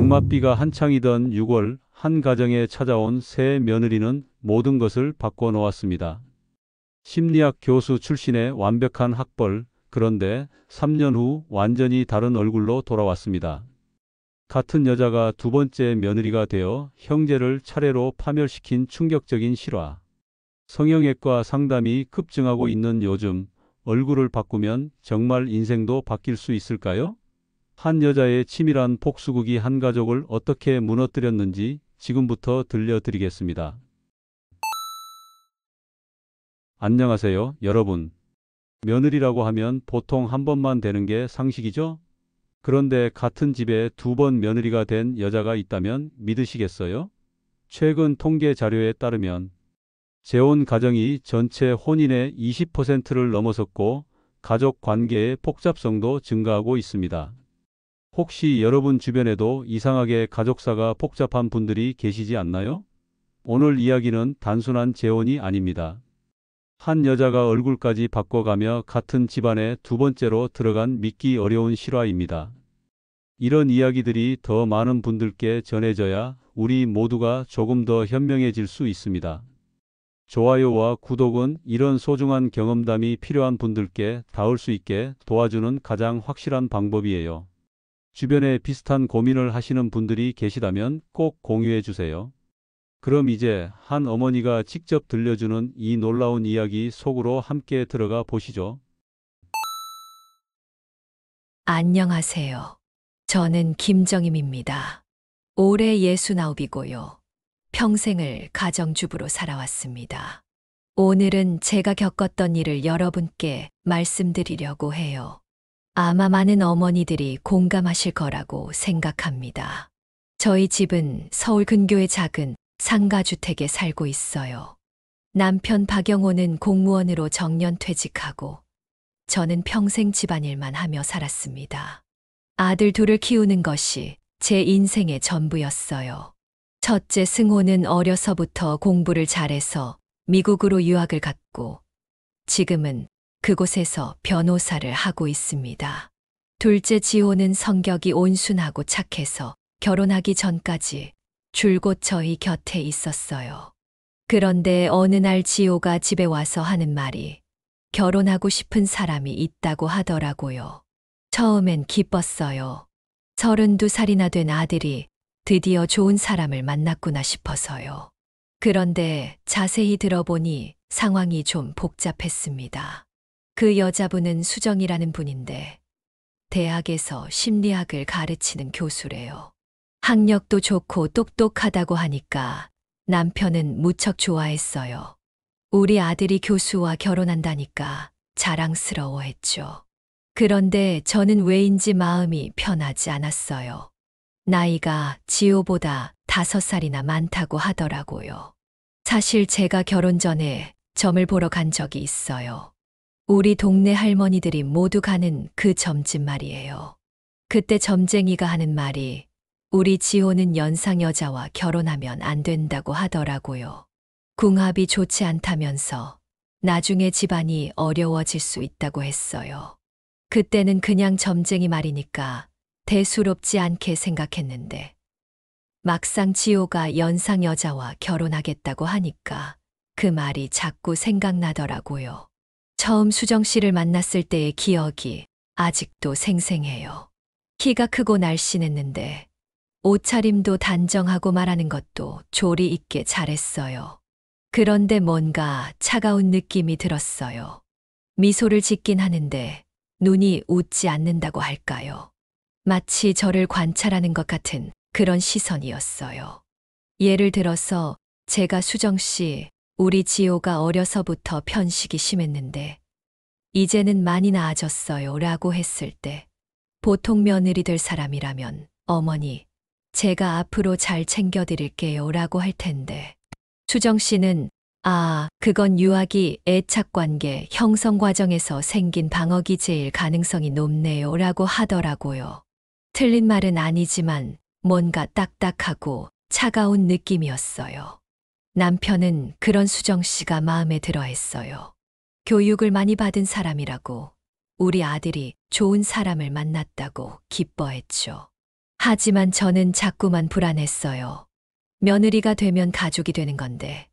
장맛비가 한창이던 6월 한 가정에 찾아온 새 며느리는 모든 것을 바꿔놓았습니다. 심리학 교수 출신의 완벽한 학벌, 그런데 3년 후 완전히 다른 얼굴로 돌아왔습니다. 같은 여자가 두 번째 며느리가 되어 형제를 차례로 파멸시킨 충격적인 실화. 성형외과 상담이 급증하고 있는 요즘, 얼굴을 바꾸면 정말 인생도 바뀔 수 있을까요? 한 여자의 치밀한 복수극이 한 가족을 어떻게 무너뜨렸는지 지금부터 들려드리겠습니다. 안녕하세요, 여러분. 며느리라고 하면 보통 한 번만 되는 게 상식이죠? 그런데 같은 집에 두 번 며느리가 된 여자가 있다면 믿으시겠어요? 최근 통계 자료에 따르면 재혼 가정이 전체 혼인의 20%를 넘어섰고 가족 관계의 복잡성도 증가하고 있습니다. 혹시 여러분 주변에도 이상하게 가족사가 복잡한 분들이 계시지 않나요? 오늘 이야기는 단순한 재혼이 아닙니다. 한 여자가 얼굴까지 바꿔가며 같은 집안에 두 번째로 들어간 믿기 어려운 실화입니다. 이런 이야기들이 더 많은 분들께 전해져야 우리 모두가 조금 더 현명해질 수 있습니다. 좋아요와 구독은 이런 소중한 경험담이 필요한 분들께 닿을 수 있게 도와주는 가장 확실한 방법이에요. 주변에 비슷한 고민을 하시는 분들이 계시다면 꼭 공유해 주세요. 그럼 이제 한 어머니가 직접 들려주는 이 놀라운 이야기 속으로 함께 들어가 보시죠. 안녕하세요. 저는 김정임입니다. 올해 69이고요. 평생을 가정주부로 살아왔습니다. 오늘은 제가 겪었던 일을 여러분께 말씀드리려고 해요. 아마 많은 어머니들이 공감하실 거라고 생각합니다. 저희 집은 서울 근교의 작은 상가주택에 살고 있어요. 남편 박영호는 공무원으로 정년퇴직하고 저는 평생 집안일만 하며 살았습니다. 아들 둘을 키우는 것이 제 인생의 전부였어요. 첫째 승호는 어려서부터 공부를 잘해서 미국으로 유학을 갔고 지금은 그곳에서 변호사를 하고 있습니다. 둘째 지호는 성격이 온순하고 착해서 결혼하기 전까지 줄곧 저희 곁에 있었어요. 그런데 어느 날 지호가 집에 와서 하는 말이 결혼하고 싶은 사람이 있다고 하더라고요. 처음엔 기뻤어요. 32살이나 된 아들이 드디어 좋은 사람을 만났구나 싶어서요. 그런데 자세히 들어보니 상황이 좀 복잡했습니다. 그 여자분은 수정이라는 분인데 대학에서 심리학을 가르치는 교수래요. 학력도 좋고 똑똑하다고 하니까 남편은 무척 좋아했어요. 우리 아들이 교수와 결혼한다니까 자랑스러워했죠. 그런데 저는 왜인지 마음이 편하지 않았어요. 나이가 지호보다 5살이나 많다고 하더라고요. 사실 제가 결혼 전에 점을 보러 간 적이 있어요. 우리 동네 할머니들이 모두 가는 그 점집 말이에요. 그때 점쟁이가 하는 말이 우리 지호는 연상 여자와 결혼하면 안 된다고 하더라고요. 궁합이 좋지 않다면서 나중에 집안이 어려워질 수 있다고 했어요. 그때는 그냥 점쟁이 말이니까 대수롭지 않게 생각했는데 막상 지호가 연상 여자와 결혼하겠다고 하니까 그 말이 자꾸 생각나더라고요. 처음 수정 씨를 만났을 때의 기억이 아직도 생생해요. 키가 크고 날씬했는데 옷차림도 단정하고 말하는 것도 조리 있게 잘했어요. 그런데 뭔가 차가운 느낌이 들었어요. 미소를 짓긴 하는데 눈이 웃지 않는다고 할까요? 마치 저를 관찰하는 것 같은 그런 시선이었어요. 예를 들어서 제가 수정 씨, 우리 지호가 어려서부터 편식이 심했는데 이제는 많이 나아졌어요 라고 했을 때 보통 며느리 될 사람이라면 어머니, 제가 앞으로 잘 챙겨드릴게요 라고 할 텐데 수정 씨는 그건 유아기 애착관계 형성 과정에서 생긴 방어기제일 가능성이 높네요 라고 하더라고요. 틀린 말은 아니지만 뭔가 딱딱하고 차가운 느낌이었어요. 남편은 그런 수정 씨가 마음에 들어 했어요. 교육을 많이 받은 사람이라고 우리 아들이 좋은 사람을 만났다고 기뻐했죠. 하지만 저는 자꾸만 불안했어요. 며느리가 되면 가족이 되는 건데,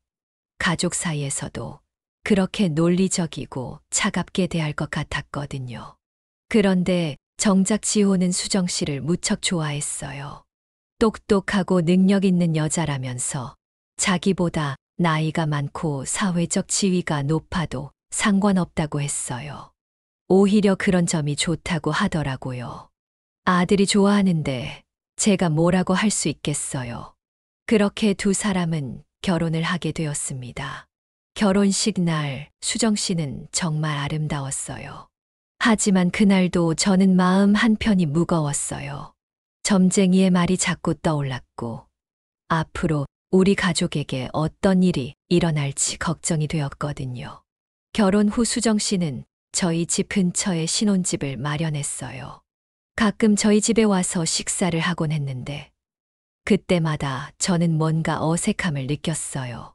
가족 사이에서도 그렇게 논리적이고 차갑게 대할 것 같았거든요. 그런데 정작 지호는 수정 씨를 무척 좋아했어요. 똑똑하고 능력 있는 여자라면서 자기보다 나이가 많고 사회적 지위가 높아도 상관없다고 했어요. 오히려 그런 점이 좋다고 하더라고요. 아들이 좋아하는데 제가 뭐라고 할 수 있겠어요. 그렇게 두 사람은 결혼을 하게 되었습니다. 결혼식 날 수정 씨는 정말 아름다웠어요. 하지만 그날도 저는 마음 한편이 무거웠어요. 점쟁이의 말이 자꾸 떠올랐고 앞으로 우리 가족에게 어떤 일이 일어날지 걱정이 되었거든요. 결혼 후 수정 씨는 저희 집 근처에 신혼집을 마련했어요. 가끔 저희 집에 와서 식사를 하곤 했는데 그때마다 저는 뭔가 어색함을 느꼈어요.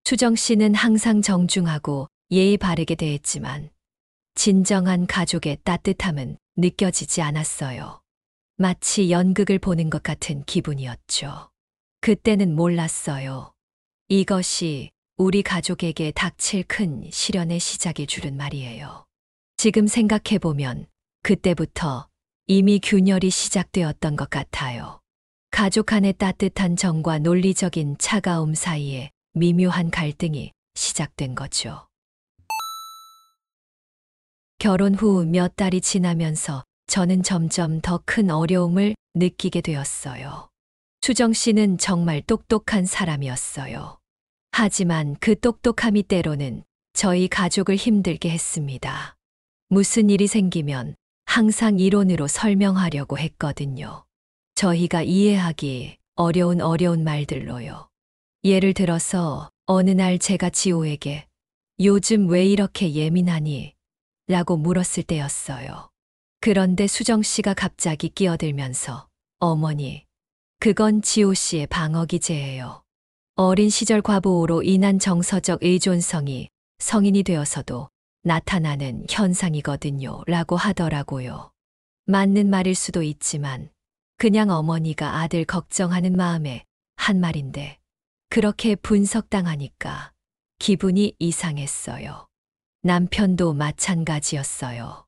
수정 씨는 항상 정중하고 예의 바르게 대했지만 진정한 가족의 따뜻함은 느껴지지 않았어요. 마치 연극을 보는 것 같은 기분이었죠. 그때는 몰랐어요. 이것이 우리 가족에게 닥칠 큰 시련의 시작일 줄은 말이에요. 지금 생각해보면 그때부터 이미 균열이 시작되었던 것 같아요. 가족 간의 따뜻한 정과 논리적인 차가움 사이에 미묘한 갈등이 시작된 거죠. 결혼 후 몇 달이 지나면서 저는 점점 더 큰 어려움을 느끼게 되었어요. 수정 씨는 정말 똑똑한 사람이었어요. 하지만 그 똑똑함이 때로는 저희 가족을 힘들게 했습니다. 무슨 일이 생기면 항상 이론으로 설명하려고 했거든요. 저희가 이해하기 어려운 말들로요. 예를 들어서 어느 날 제가 지호에게 요즘 왜 이렇게 예민하니? 라고 물었을 때였어요. 그런데 수정 씨가 갑자기 끼어들면서 어머니, 그건 지호 씨의 방어 기제예요. 어린 시절 과보호로 인한 정서적 의존성이 성인이 되어서도 나타나는 현상이거든요. 라고 하더라고요. 맞는 말일 수도 있지만 그냥 어머니가 아들 걱정하는 마음에 한 말인데 그렇게 분석당하니까 기분이 이상했어요. 남편도 마찬가지였어요.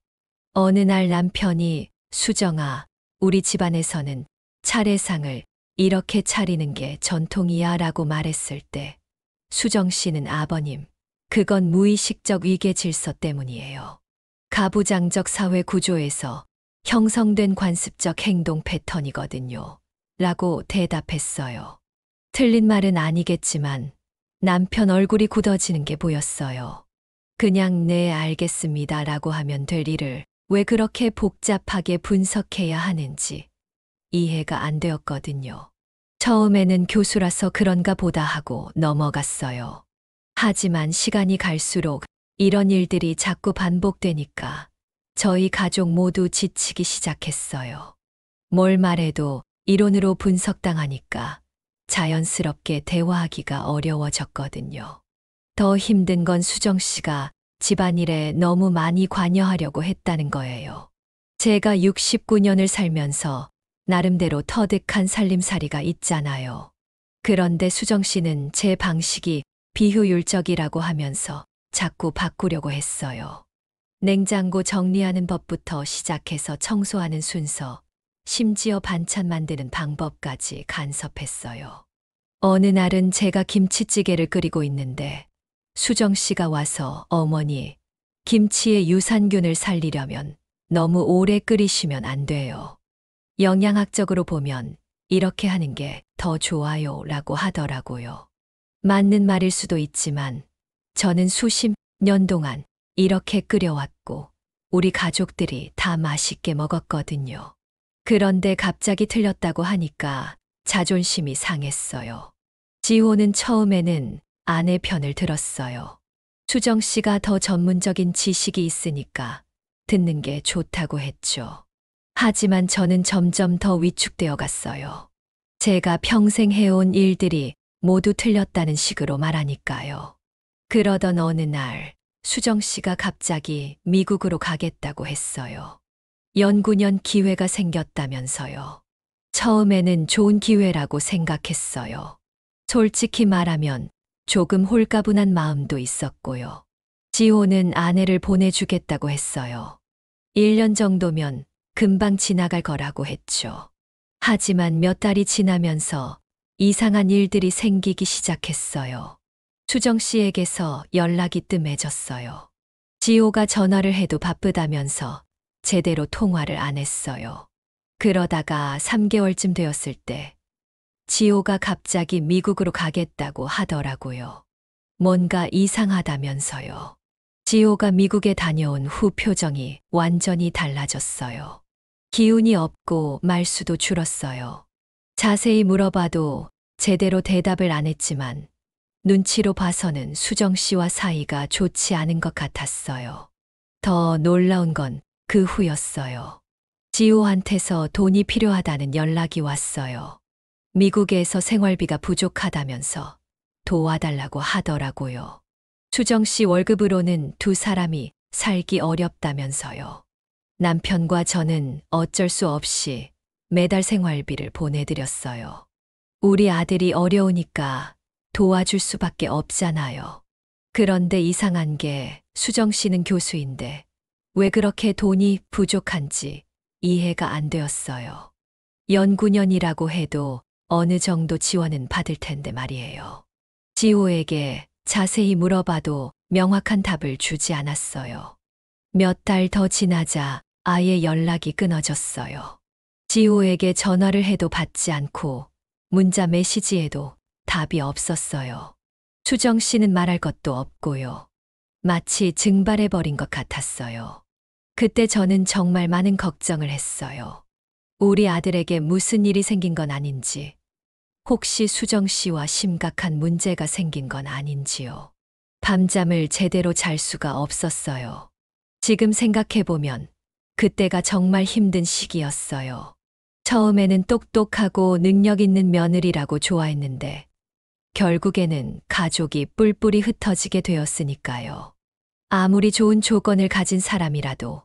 어느 날 남편이 수정아, 우리 집안에서는 차례상을 이렇게 차리는 게 전통이야 라고 말했을 때 수정 씨는 아버님, 그건 무의식적 위계 질서 때문이에요. 가부장적 사회 구조에서 형성된 관습적 행동 패턴이거든요. 라고 대답했어요. 틀린 말은 아니겠지만 남편 얼굴이 굳어지는 게 보였어요. 그냥 네, 알겠습니다 라고 하면 될 일을 왜 그렇게 복잡하게 분석해야 하는지 이해가 안 되었거든요. 처음에는 교수라서 그런가 보다 하고 넘어갔어요. 하지만 시간이 갈수록 이런 일들이 자꾸 반복되니까 저희 가족 모두 지치기 시작했어요. 뭘 말해도 이론으로 분석당하니까 자연스럽게 대화하기가 어려워졌거든요. 더 힘든 건 수정 씨가 집안일에 너무 많이 관여하려고 했다는 거예요. 제가 69년을 살면서 나름대로 터득한 살림살이가 있잖아요. 그런데 수정 씨는 제 방식이 비효율적이라고 하면서 자꾸 바꾸려고 했어요. 냉장고 정리하는 법부터 시작해서 청소하는 순서, 심지어 반찬 만드는 방법까지 간섭했어요. 어느 날은 제가 김치찌개를 끓이고 있는데 수정 씨가 와서 어머니, 김치의 유산균을 살리려면 너무 오래 끓이시면 안 돼요. 영양학적으로 보면 이렇게 하는 게 더 좋아요 라고 하더라고요. 맞는 말일 수도 있지만 저는 수십 년 동안 이렇게 끓여왔고 우리 가족들이 다 맛있게 먹었거든요. 그런데 갑자기 틀렸다고 하니까 자존심이 상했어요. 지호는 처음에는 아내 편을 들었어요. 수정 씨가 더 전문적인 지식이 있으니까 듣는 게 좋다고 했죠. 하지만 저는 점점 더 위축되어 갔어요. 제가 평생 해온 일들이 모두 틀렸다는 식으로 말하니까요. 그러던 어느 날 수정 씨가 갑자기 미국으로 가겠다고 했어요. 연구년 기회가 생겼다면서요. 처음에는 좋은 기회라고 생각했어요. 솔직히 말하면 조금 홀가분한 마음도 있었고요. 지호는 아내를 보내주겠다고 했어요. 1년 정도면 금방 지나갈 거라고 했죠. 하지만 몇 달이 지나면서 이상한 일들이 생기기 시작했어요. 수정 씨에게서 연락이 뜸해졌어요. 지호가 전화를 해도 바쁘다면서 제대로 통화를 안 했어요. 그러다가 3개월쯤 되었을 때 지호가 갑자기 미국으로 가겠다고 하더라고요. 뭔가 이상하다면서요. 지호가 미국에 다녀온 후 표정이 완전히 달라졌어요. 기운이 없고 말수도 줄었어요. 자세히 물어봐도 제대로 대답을 안 했지만 눈치로 봐서는 수정 씨와 사이가 좋지 않은 것 같았어요. 더 놀라운 건 그 후였어요. 지호한테서 돈이 필요하다는 연락이 왔어요. 미국에서 생활비가 부족하다면서 도와달라고 하더라고요. 수정 씨 월급으로는 두 사람이 살기 어렵다면서요. 남편과 저는 어쩔 수 없이 매달 생활비를 보내드렸어요. 우리 아들이 어려우니까 도와줄 수밖에 없잖아요. 그런데 이상한 게 수정 씨는 교수인데 왜 그렇게 돈이 부족한지 이해가 안 되었어요. 연구년이라고 해도 어느 정도 지원은 받을 텐데 말이에요. 지호에게 자세히 물어봐도 명확한 답을 주지 않았어요. 몇 달 더 지나자 아예 연락이 끊어졌어요. 지호에게 전화를 해도 받지 않고 문자 메시지에도 답이 없었어요. 수정 씨는 말할 것도 없고요. 마치 증발해버린 것 같았어요. 그때 저는 정말 많은 걱정을 했어요. 우리 아들에게 무슨 일이 생긴 건 아닌지, 혹시 수정 씨와 심각한 문제가 생긴 건 아닌지요. 밤잠을 제대로 잘 수가 없었어요. 지금 생각해보면 그때가 정말 힘든 시기였어요. 처음에는 똑똑하고 능력 있는 며느리라고 좋아했는데 결국에는 가족이 뿔뿔이 흩어지게 되었으니까요. 아무리 좋은 조건을 가진 사람이라도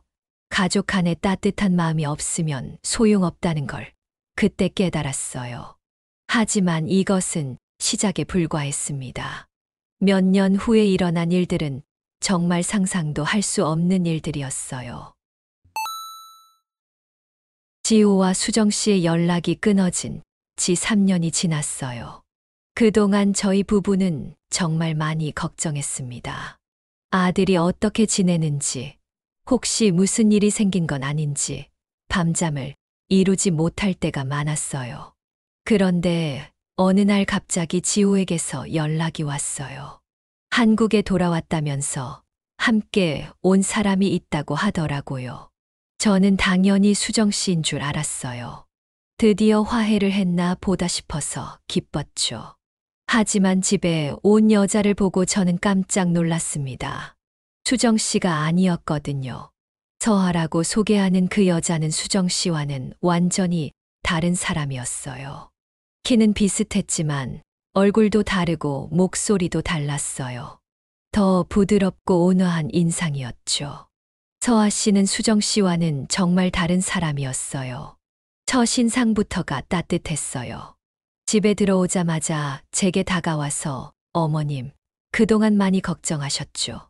가족 안에 따뜻한 마음이 없으면 소용없다는 걸 그때 깨달았어요. 하지만 이것은 시작에 불과했습니다. 몇 년 후에 일어난 일들은 정말 상상도 할 수 없는 일들이었어요. 지호와 수정 씨의 연락이 끊어진 지 3년이 지났어요. 그동안 저희 부부는 정말 많이 걱정했습니다. 아들이 어떻게 지내는지, 혹시 무슨 일이 생긴 건 아닌지 밤잠을 이루지 못할 때가 많았어요. 그런데 어느 날 갑자기 지호에게서 연락이 왔어요. 한국에 돌아왔다면서 함께 온 사람이 있다고 하더라고요. 저는 당연히 수정 씨인 줄 알았어요. 드디어 화해를 했나 보다 싶어서 기뻤죠. 하지만 집에 온 여자를 보고 저는 깜짝 놀랐습니다. 수정 씨가 아니었거든요. 서아라고 소개하는 그 여자는 수정 씨와는 완전히 다른 사람이었어요. 키는 비슷했지만 얼굴도 다르고 목소리도 달랐어요. 더 부드럽고 온화한 인상이었죠. 서아 씨는 수정 씨와는 정말 다른 사람이었어요. 첫인상부터가 따뜻했어요. 집에 들어오자마자 제게 다가와서 어머님, 그동안 많이 걱정하셨죠.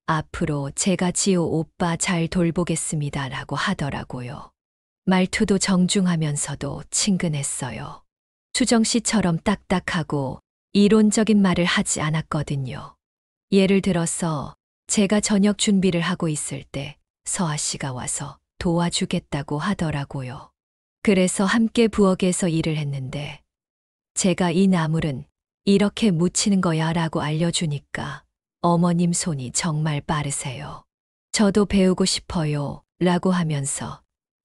앞으로 제가 지호 오빠 잘 돌보겠습니다 라고 하더라고요. 말투도 정중하면서도 친근했어요. 수정 씨처럼 딱딱하고 이론적인 말을 하지 않았거든요. 예를 들어서 제가 저녁 준비를 하고 있을 때 서아 씨가 와서 도와주겠다고 하더라고요. 그래서 함께 부엌에서 일을 했는데 제가 이 나물은 이렇게 무치는 거야 라고 알려주니까 어머님 손이 정말 빠르세요. 저도 배우고 싶어요 라고 하면서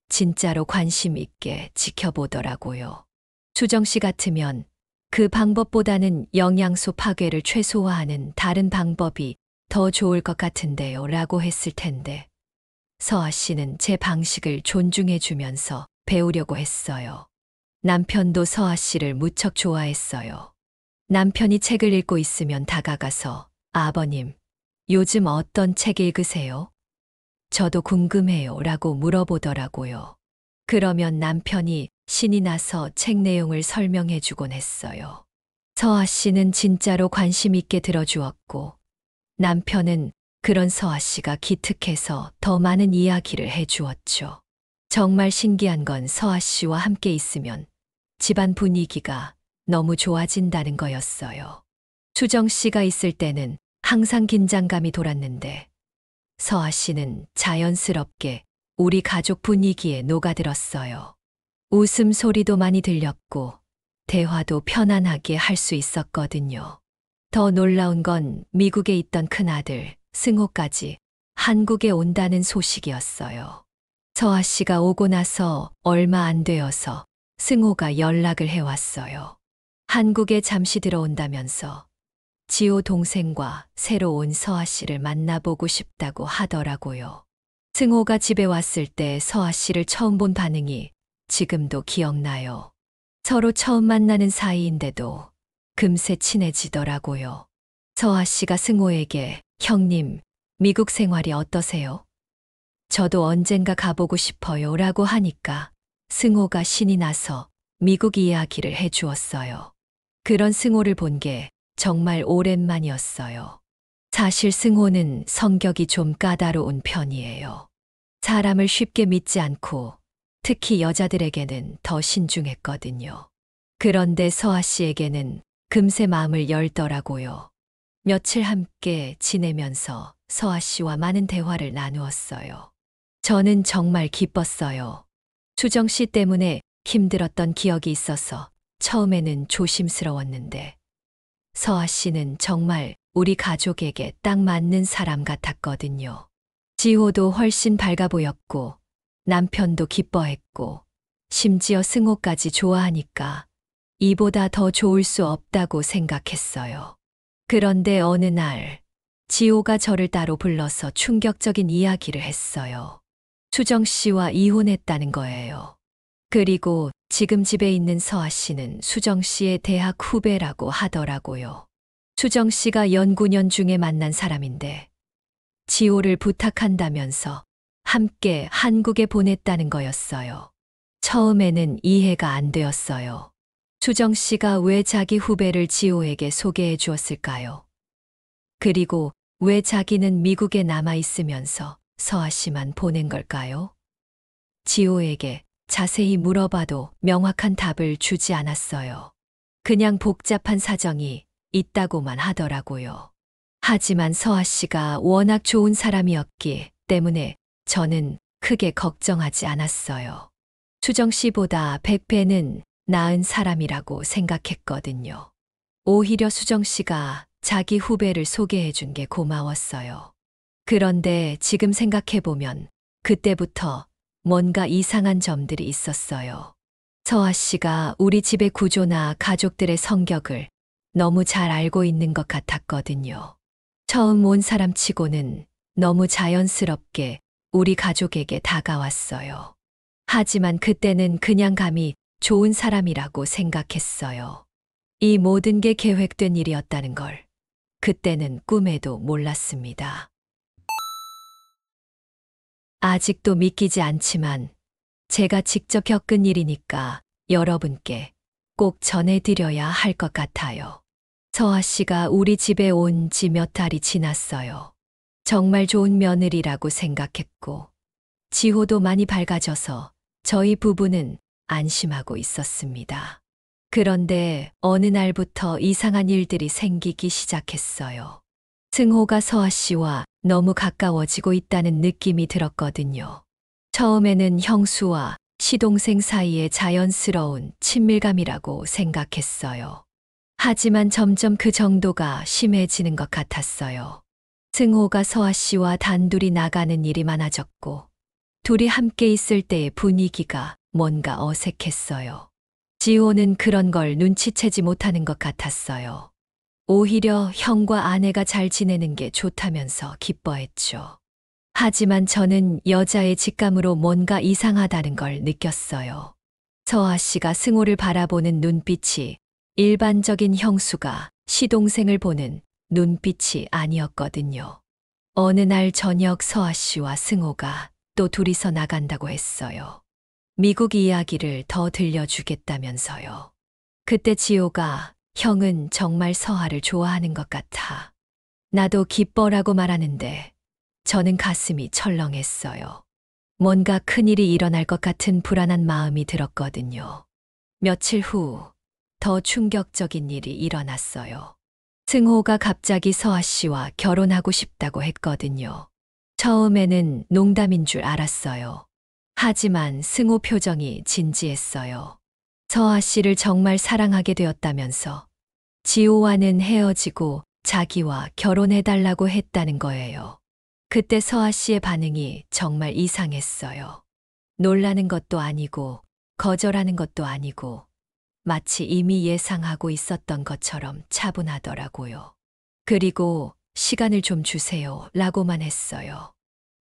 진짜로 관심 있게 지켜보더라고요. 수정 씨 같으면 그 방법보다는 영양소 파괴를 최소화하는 다른 방법이 더 좋을 것 같은데요 라고 했을 텐데 서아 씨는 제 방식을 존중해 주면서 배우려고 했어요. 남편도 서아 씨를 무척 좋아했어요. 남편이 책을 읽고 있으면 다가가서 아버님, 요즘 어떤 책 읽으세요? 저도 궁금해요 라고 물어보더라고요. 그러면 남편이 신이 나서 책 내용을 설명해 주곤 했어요. 서아 씨는 진짜로 관심 있게 들어주었고, 남편은 그런 서아 씨가 기특해서 더 많은 이야기를 해 주었죠. 정말 신기한 건 서아 씨와 함께 있으면 집안 분위기가 너무 좋아진다는 거였어요. 수정 씨가 있을 때는 항상 긴장감이 돌았는데, 서아 씨는 자연스럽게 우리 가족 분위기에 녹아들었어요. 웃음소리도 많이 들렸고, 대화도 편안하게 할 수 있었거든요. 더 놀라운 건 미국에 있던 큰아들, 승호까지 한국에 온다는 소식이었어요. 서아 씨가 오고 나서 얼마 안 되어서 승호가 연락을 해왔어요. 한국에 잠시 들어온다면서 지호 동생과 새로 온 서아 씨를 만나보고 싶다고 하더라고요. 승호가 집에 왔을 때 서아 씨를 처음 본 반응이 지금도 기억나요. 서로 처음 만나는 사이인데도 금세 친해지더라고요. 서아 씨가 승호에게 형님, 미국 생활이 어떠세요? 저도 언젠가 가보고 싶어요 라고 하니까 승호가 신이 나서 미국 이야기를 해주었어요. 그런 승호를 본 게 정말 오랜만이었어요. 사실 승호는 성격이 좀 까다로운 편이에요. 사람을 쉽게 믿지 않고 특히 여자들에게는 더 신중했거든요. 그런데 서아 씨에게는 금세 마음을 열더라고요. 며칠 함께 지내면서 서아 씨와 많은 대화를 나누었어요. 저는 정말 기뻤어요. 수정 씨 때문에 힘들었던 기억이 있어서 처음에는 조심스러웠는데, 서아 씨는 정말 우리 가족에게 딱 맞는 사람 같았거든요. 지호도 훨씬 밝아 보였고, 남편도 기뻐했고, 심지어 승호까지 좋아하니까 이보다 더 좋을 수 없다고 생각했어요. 그런데 어느 날, 지호가 저를 따로 불러서 충격적인 이야기를 했어요. 수정 씨와 이혼했다는 거예요. 그리고 지금 집에 있는 서아 씨는 수정 씨의 대학 후배라고 하더라고요. 수정 씨가 연구년 중에 만난 사람인데, 지호를 부탁한다면서 함께 한국에 보냈다는 거였어요. 처음에는 이해가 안 되었어요. 수정 씨가 왜 자기 후배를 지호에게 소개해 주었을까요? 그리고 왜 자기는 미국에 남아 있으면서 서아 씨만 보낸 걸까요? 지호에게 자세히 물어봐도 명확한 답을 주지 않았어요. 그냥 복잡한 사정이 있다고만 하더라고요. 하지만 서아 씨가 워낙 좋은 사람이었기 때문에 저는 크게 걱정하지 않았어요. 수정 씨보다 100배는 나은 사람이라고 생각했거든요. 오히려 수정 씨가 자기 후배를 소개해 준 게 고마웠어요. 그런데 지금 생각해보면 그때부터 뭔가 이상한 점들이 있었어요. 서아 씨가 우리 집의 구조나 가족들의 성격을 너무 잘 알고 있는 것 같았거든요. 처음 온 사람 치고는 너무 자연스럽게 우리 가족에게 다가왔어요. 하지만 그때는 그냥 감히 좋은 사람이라고 생각했어요. 이 모든 게 계획된 일이었다는 걸 그때는 꿈에도 몰랐습니다. 아직도 믿기지 않지만 제가 직접 겪은 일이니까 여러분께 꼭 전해드려야 할 것 같아요. 서아 씨가 우리 집에 온 지 몇 달이 지났어요. 정말 좋은 며느리라고 생각했고, 지호도 많이 밝아져서 저희 부부는 안심하고 있었습니다. 그런데 어느 날부터 이상한 일들이 생기기 시작했어요. 승호가 서아 씨와 너무 가까워지고 있다는 느낌이 들었거든요. 처음에는 형수와 시동생 사이의 자연스러운 친밀감이라고 생각했어요. 하지만 점점 그 정도가 심해지는 것 같았어요. 승호가 서아 씨와 단둘이 나가는 일이 많아졌고, 둘이 함께 있을 때의 분위기가 뭔가 어색했어요. 지호는 그런 걸 눈치채지 못하는 것 같았어요. 오히려 형과 아내가 잘 지내는 게 좋다면서 기뻐했죠. 하지만 저는 여자의 직감으로 뭔가 이상하다는 걸 느꼈어요. 서아 씨가 승호를 바라보는 눈빛이 일반적인 형수가 시동생을 보는 눈빛이 아니었거든요. 어느 날 저녁 서아 씨와 승호가 또 둘이서 나간다고 했어요. 미국 이야기를 더 들려주겠다면서요. 그때 지호가 형은 정말 서아를 좋아하는 것 같아. 나도 기뻐라고 말하는데 저는 가슴이 철렁했어요. 뭔가 큰일이 일어날 것 같은 불안한 마음이 들었거든요. 며칠 후 더 충격적인 일이 일어났어요. 승호가 갑자기 서아 씨와 결혼하고 싶다고 했거든요. 처음에는 농담인 줄 알았어요. 하지만 승호 표정이 진지했어요. 서아 씨를 정말 사랑하게 되었다면서 지호와는 헤어지고 자기와 결혼해달라고 했다는 거예요. 그때 서아 씨의 반응이 정말 이상했어요. 놀라는 것도 아니고 거절하는 것도 아니고 마치 이미 예상하고 있었던 것처럼 차분하더라고요. 그리고 시간을 좀 주세요 라고만 했어요.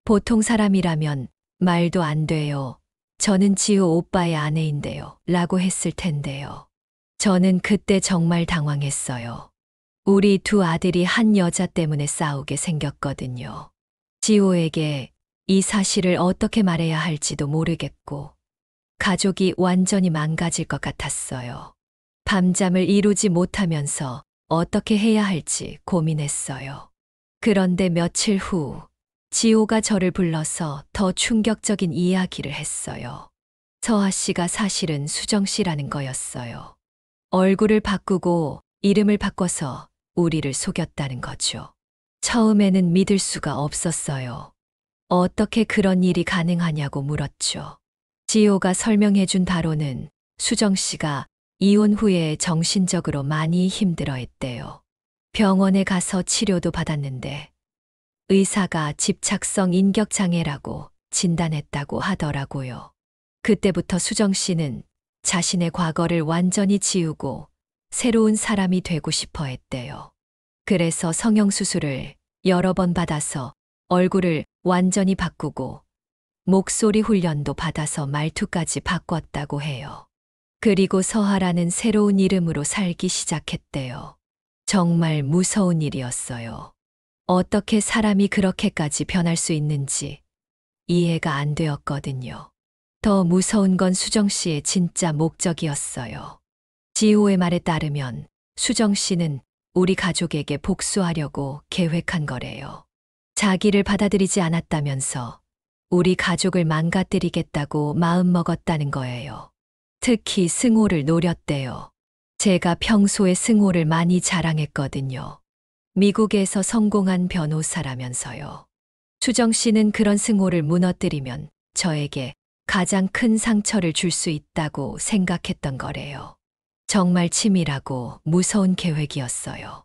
보통 사람이라면 말도 안 돼요. 저는 지호 오빠의 아내인데요 라고 했을 텐데요. 저는 그때 정말 당황했어요. 우리 두 아들이 한 여자 때문에 싸우게 생겼거든요. 지호에게 이 사실을 어떻게 말해야 할지도 모르겠고, 가족이 완전히 망가질 것 같았어요. 밤잠을 이루지 못하면서 어떻게 해야 할지 고민했어요. 그런데 며칠 후, 지호가 저를 불러서 더 충격적인 이야기를 했어요. 서아 씨가 사실은 수정 씨라는 거였어요. 얼굴을 바꾸고 이름을 바꿔서 우리를 속였다는 거죠. 처음에는 믿을 수가 없었어요. 어떻게 그런 일이 가능하냐고 물었죠. 지호가 설명해 준 바로는 수정 씨가 이혼 후에 정신적으로 많이 힘들어 했대요. 병원에 가서 치료도 받았는데 의사가 집착성 인격장애라고 진단했다고 하더라고요. 그때부터 수정 씨는 자신의 과거를 완전히 지우고 새로운 사람이 되고 싶어 했대요. 그래서 성형수술을 여러 번 받아서 얼굴을 완전히 바꾸고 목소리 훈련도 받아서 말투까지 바꿨다고 해요. 그리고 서하라는 새로운 이름으로 살기 시작했대요. 정말 무서운 일이었어요. 어떻게 사람이 그렇게까지 변할 수 있는지 이해가 안 되었거든요. 더 무서운 건 수정 씨의 진짜 목적이었어요. 지호의 말에 따르면 수정 씨는 우리 가족에게 복수하려고 계획한 거래요. 자기를 받아들이지 않았다면서 우리 가족을 망가뜨리겠다고 마음먹었다는 거예요. 특히 승호를 노렸대요. 제가 평소에 승호를 많이 자랑했거든요. 미국에서 성공한 변호사라면서요. 수정 씨는 그런 승호를 무너뜨리면 저에게 가장 큰 상처를 줄 수 있다고 생각했던 거래요. 정말 치밀하고 무서운 계획이었어요.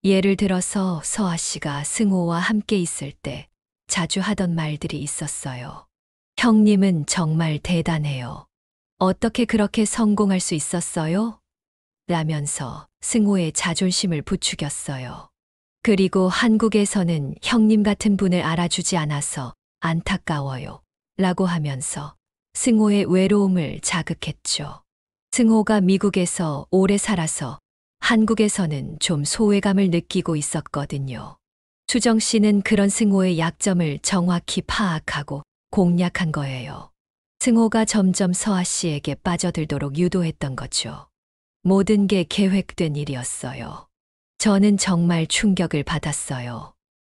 예를 들어서 서아 씨가 승호와 함께 있을 때 자주 하던 말들이 있었어요. 형님은 정말 대단해요. 어떻게 그렇게 성공할 수 있었어요? 라면서 승호의 자존심을 부추겼어요. 그리고 한국에서는 형님 같은 분을 알아주지 않아서 안타까워요. 라고 하면서 승호의 외로움을 자극했죠. 승호가 미국에서 오래 살아서 한국에서는 좀 소외감을 느끼고 있었거든요. 수정 씨는 그런 승호의 약점을 정확히 파악하고 공략한 거예요. 승호가 점점 서아 씨에게 빠져들도록 유도했던 거죠. 모든 게 계획된 일이었어요. 저는 정말 충격을 받았어요.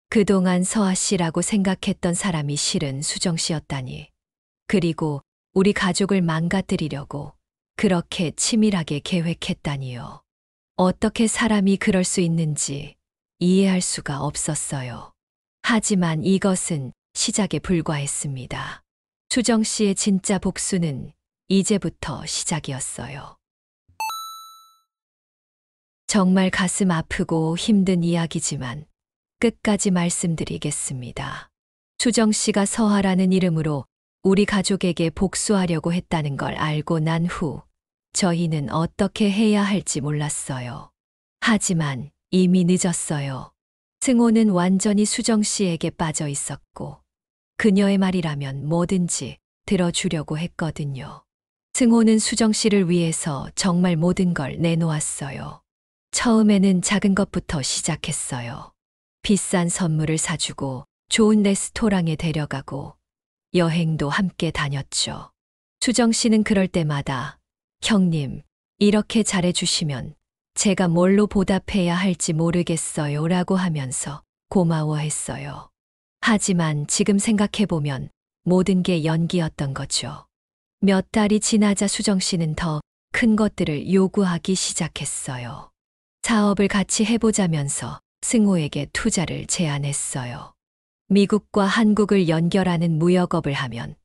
그동안 서아 씨라고 생각했던 사람이 실은 수정 씨였다니. 그리고 우리 가족을 망가뜨리려고 그렇게 치밀하게 계획했다니요. 어떻게 사람이 그럴 수 있는지 이해할 수가 없었어요. 하지만 이것은 시작에 불과했습니다. 수정 씨의 진짜 복수는 이제부터 시작이었어요. 정말 가슴 아프고 힘든 이야기지만 끝까지 말씀드리겠습니다. 수정 씨가 서하라는 이름으로 우리 가족에게 복수하려고 했다는 걸 알고 난 후 저희는 어떻게 해야 할지 몰랐어요. 하지만 이미 늦었어요. 승호는 완전히 수정 씨에게 빠져 있었고 그녀의 말이라면 뭐든지 들어주려고 했거든요. 승호는 수정 씨를 위해서 정말 모든 걸 내놓았어요. 처음에는 작은 것부터 시작했어요. 비싼 선물을 사주고 좋은 레스토랑에 데려가고 여행도 함께 다녔죠. 수정 씨는 그럴 때마다 형님, 이렇게 잘해주시면 제가 뭘로 보답해야 할지 모르겠어요 라고 하면서 고마워했어요. 하지만 지금 생각해보면 모든 게 연기였던 거죠. 몇 달이 지나자 수정 씨는 더 큰 것들을 요구하기 시작했어요. 사업을 같이 해보자면서 승호에게 투자를 제안했어요. 미국과 한국을 연결하는 무역업을 하면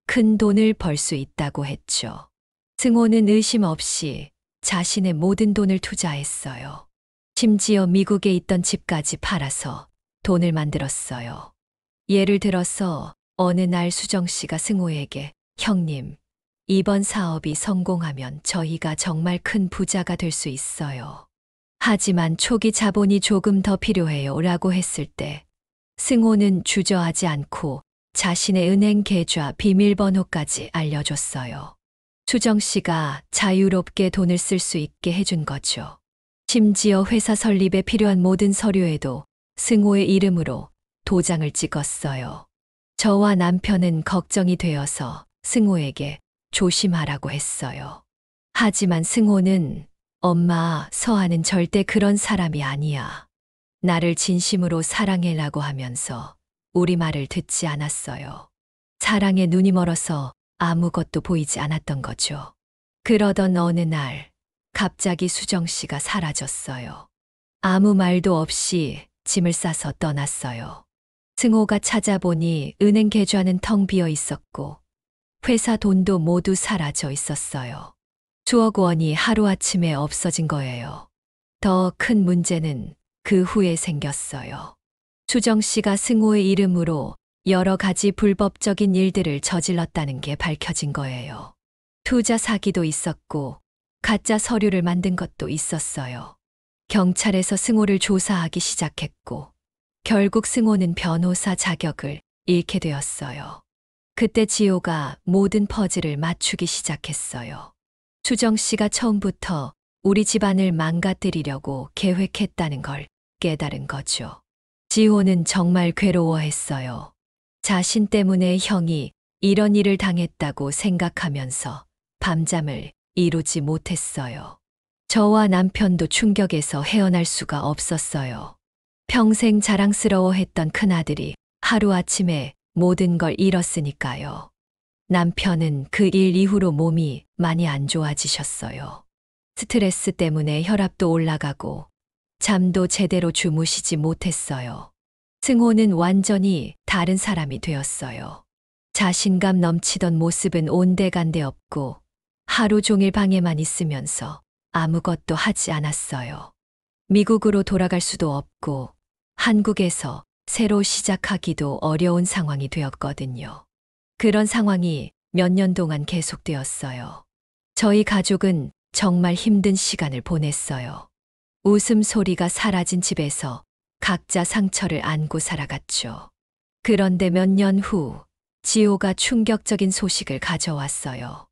큰 돈을 벌 수 있다고 했죠. 승호는 의심 없이 자신의 모든 돈을 투자했어요. 심지어 미국에 있던 집까지 팔아서 돈을 만들었어요. 예를 들어서 어느 날 수정 씨가 승호에게 형님, 이번 사업이 성공하면 저희가 정말 큰 부자가 될 수 있어요. 하지만 초기 자본이 조금 더 필요해요 라고 했을 때 승호는 주저하지 않고 자신의 은행 계좌 비밀번호까지 알려줬어요. 수정 씨가 자유롭게 돈을 쓸 수 있게 해준 거죠. 심지어 회사 설립에 필요한 모든 서류에도 승호의 이름으로 도장을 찍었어요. 저와 남편은 걱정이 되어서 승호에게 조심하라고 했어요. 하지만 승호는 엄마, 서아는 절대 그런 사람이 아니야. 나를 진심으로 사랑해라고 하면서 우리 말을 듣지 않았어요. 사랑에 눈이 멀어서 아무것도 보이지 않았던 거죠. 그러던 어느 날 갑자기 수정 씨가 사라졌어요. 아무 말도 없이 짐을 싸서 떠났어요. 승호가 찾아보니 은행 계좌는 텅 비어 있었고 회사 돈도 모두 사라져 있었어요. 수억 원이 하루아침에 없어진 거예요. 더 큰 문제는 그 후에 생겼어요. 수정 씨가 승호의 이름으로 여러 가지 불법적인 일들을 저질렀다는 게 밝혀진 거예요. 투자 사기도 있었고 가짜 서류를 만든 것도 있었어요. 경찰에서 승호를 조사하기 시작했고 결국 승호는 변호사 자격을 잃게 되었어요. 그때 지호가 모든 퍼즐을 맞추기 시작했어요. 수정 씨가 처음부터 우리 집안을 망가뜨리려고 계획했다는 걸 깨달은 거죠. 지호는 정말 괴로워했어요. 자신 때문에 형이 이런 일을 당했다고 생각하면서 밤잠을 이루지 못했어요. 저와 남편도 충격에서 헤어날 수가 없었어요. 평생 자랑스러워했던 큰아들이 하루아침에 모든 걸 잃었으니까요. 남편은 그 일 이후로 몸이 많이 안 좋아지셨어요. 스트레스 때문에 혈압도 올라가고 잠도 제대로 주무시지 못했어요. 승호는 완전히 다른 사람이 되었어요. 자신감 넘치던 모습은 온데간데 없고 하루 종일 방에만 있으면서 아무것도 하지 않았어요. 미국으로 돌아갈 수도 없고 한국에서 새로 시작하기도 어려운 상황이 되었거든요. 그런 상황이 몇 년 동안 계속되었어요. 저희 가족은 정말 힘든 시간을 보냈어요. 웃음소리가 사라진 집에서 각자 상처를 안고 살아갔죠. 그런데 몇 년 후 지호가 충격적인 소식을 가져왔어요.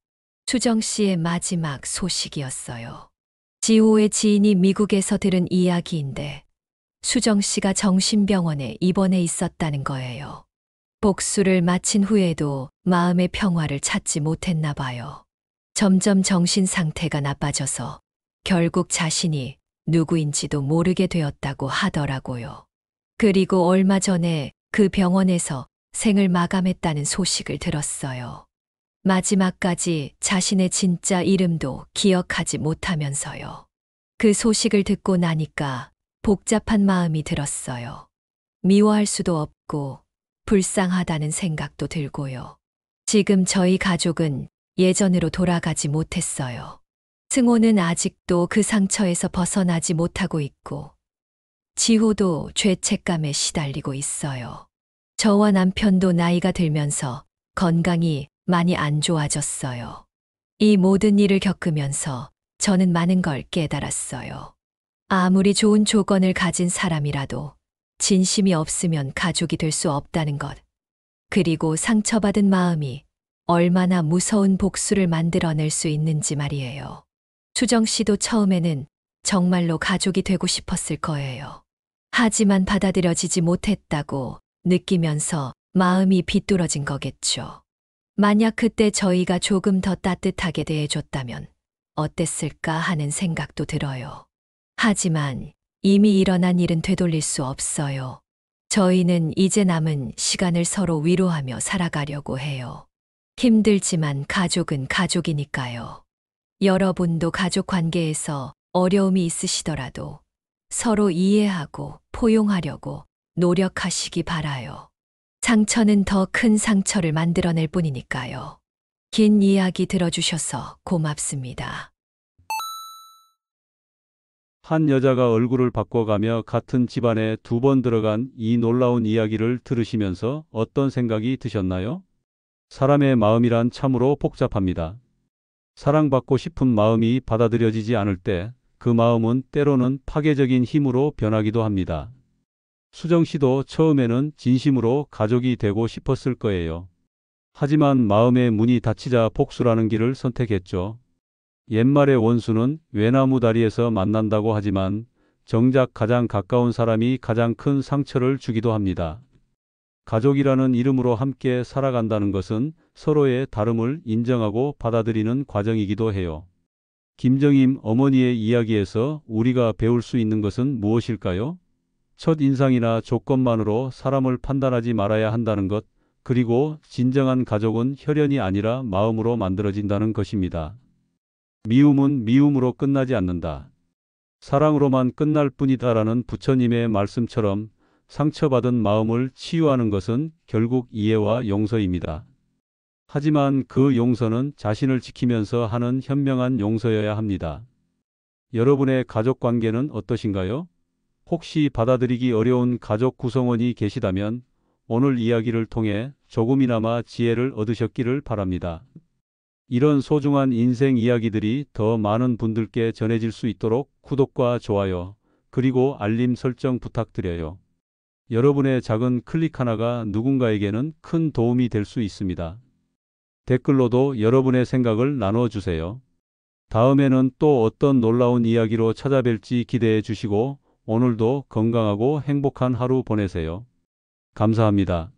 수정 씨의 마지막 소식이었어요. 지호의 지인이 미국에서 들은 이야기인데 수정 씨가 정신병원에 입원해 있었다는 거예요. 복수를 마친 후에도 마음의 평화를 찾지 못했나 봐요. 점점 정신 상태가 나빠져서 결국 자신이 누구인지도 모르게 되었다고 하더라고요. 그리고 얼마 전에 그 병원에서 생을 마감했다는 소식을 들었어요. 마지막까지 자신의 진짜 이름도 기억하지 못하면서요. 그 소식을 듣고 나니까 복잡한 마음이 들었어요. 미워할 수도 없고 불쌍하다는 생각도 들고요. 지금 저희 가족은 예전으로 돌아가지 못했어요. 승호는 아직도 그 상처에서 벗어나지 못하고 있고 지호도 죄책감에 시달리고 있어요. 저와 남편도 나이가 들면서 건강이 많이 안 좋아졌어요. 이 모든 일을 겪으면서 저는 많은 걸 깨달았어요. 아무리 좋은 조건을 가진 사람이라도 진심이 없으면 가족이 될 수 없다는 것. 그리고 상처받은 마음이 얼마나 무서운 복수를 만들어낼 수 있는지 말이에요. 수정 씨도 처음에는 정말로 가족이 되고 싶었을 거예요. 하지만 받아들여지지 못했다고 느끼면서 마음이 비뚤어진 거겠죠. 만약 그때 저희가 조금 더 따뜻하게 대해줬다면 어땠을까 하는 생각도 들어요. 하지만 이미 일어난 일은 되돌릴 수 없어요. 저희는 이제 남은 시간을 서로 위로하며 살아가려고 해요. 힘들지만 가족은 가족이니까요. 여러분도 가족 관계에서 어려움이 있으시더라도 서로 이해하고 포용하려고 노력하시기 바라요. 상처는 더 큰 상처를 만들어낼 뿐이니까요. 긴 이야기 들어주셔서 고맙습니다. 한 여자가 얼굴을 바꿔가며 같은 집안에 2번 들어간 이 놀라운 이야기를 들으시면서 어떤 생각이 드셨나요? 사람의 마음이란 참으로 복잡합니다. 사랑받고 싶은 마음이 받아들여지지 않을 때 그 마음은 때로는 파괴적인 힘으로 변하기도 합니다. 수정 씨도 처음에는 진심으로 가족이 되고 싶었을 거예요. 하지만 마음의 문이 닫히자 복수라는 길을 선택했죠. 옛말의 원수는 외나무 다리에서 만난다고 하지만 정작 가장 가까운 사람이 가장 큰 상처를 주기도 합니다. 가족이라는 이름으로 함께 살아간다는 것은 서로의 다름을 인정하고 받아들이는 과정이기도 해요. 김정임 어머니의 이야기에서 우리가 배울 수 있는 것은 무엇일까요? 첫 인상이나 조건만으로 사람을 판단하지 말아야 한다는 것, 그리고 진정한 가족은 혈연이 아니라 마음으로 만들어진다는 것입니다. 미움은 미움으로 끝나지 않는다. 사랑으로만 끝날 뿐이다라는 부처님의 말씀처럼 상처받은 마음을 치유하는 것은 결국 이해와 용서입니다. 하지만 그 용서는 자신을 지키면서 하는 현명한 용서여야 합니다. 여러분의 가족 관계는 어떠신가요? 혹시 받아들이기 어려운 가족 구성원이 계시다면 오늘 이야기를 통해 조금이나마 지혜를 얻으셨기를 바랍니다. 이런 소중한 인생 이야기들이 더 많은 분들께 전해질 수 있도록 구독과 좋아요, 그리고 알림 설정 부탁드려요. 여러분의 작은 클릭 하나가 누군가에게는 큰 도움이 될 수 있습니다. 댓글로도 여러분의 생각을 나눠주세요. 다음에는 또 어떤 놀라운 이야기로 찾아뵐지 기대해 주시고 오늘도 건강하고 행복한 하루 보내세요. 감사합니다.